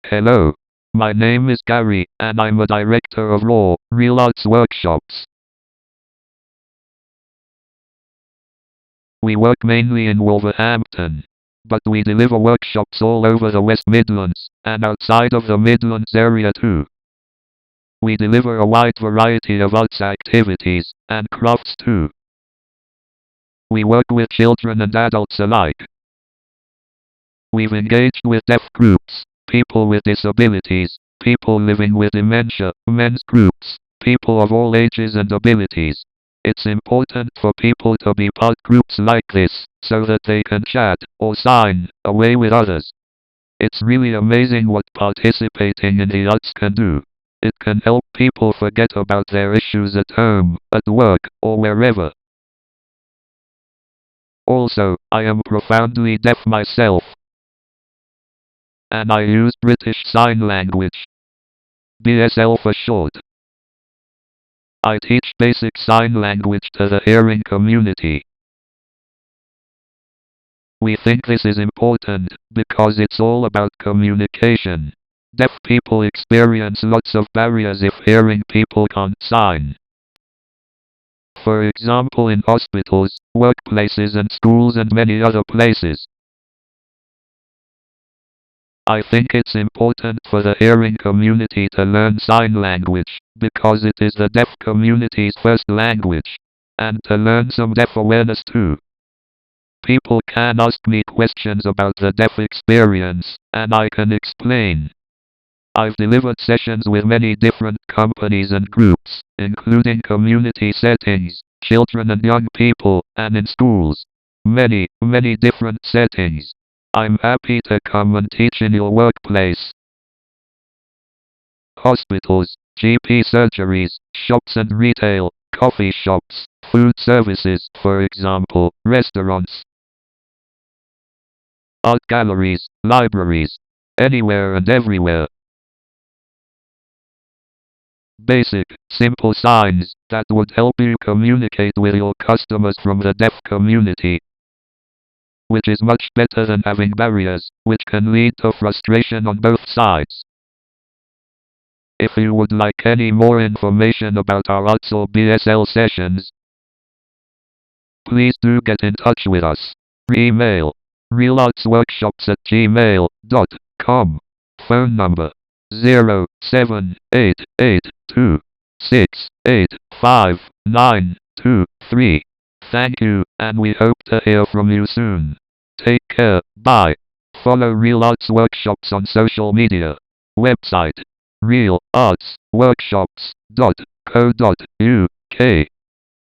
Hello. My name is Gary, and I'm a director of Real Arts Workshops. We work mainly in Wolverhampton, but we deliver workshops all over the West Midlands, and outside of the Midlands area too. We deliver a wide variety of arts activities, and crafts too. We work with children and adults alike. We've engaged with deaf groups, people with disabilities, people living with dementia, men's groups, people of all ages and abilities. It's important for people to be part groups like this, so that they can chat, or sign, away with others. It's really amazing what participating in the arts can do. It can help people forget about their issues at home, at work, or wherever. Also, I am profoundly deaf myself, and I use British Sign Language, BSL for short. I teach basic sign language to the hearing community. We think this is important, because it's all about communication. Deaf people experience lots of barriers if hearing people can't sign. For example, in hospitals, workplaces and schools and many other places. I think it's important for the hearing community to learn sign language, because it is the deaf community's first language, and to learn some deaf awareness too. People can ask me questions about the deaf experience, and I can explain. I've delivered sessions with many different companies and groups, including community settings, children and young people, and in schools. Many different settings. I'm happy to come and teach in your workplace. Hospitals, GP surgeries, shops and retail, coffee shops, food services, for example, restaurants, art galleries, libraries, anywhere and everywhere. Basic, simple signs that would help you communicate with your customers from the deaf community, which is much better than having barriers, which can lead to frustration on both sides. If you would like any more information about our arts or BSL sessions, please do get in touch with us. Email realartsworkshops@gmail.com. Phone number 07882685923. Thank you, and we hope to hear from you soon. Take care, bye. Follow Real Arts Workshops on social media. Website realartsworkshops.co.uk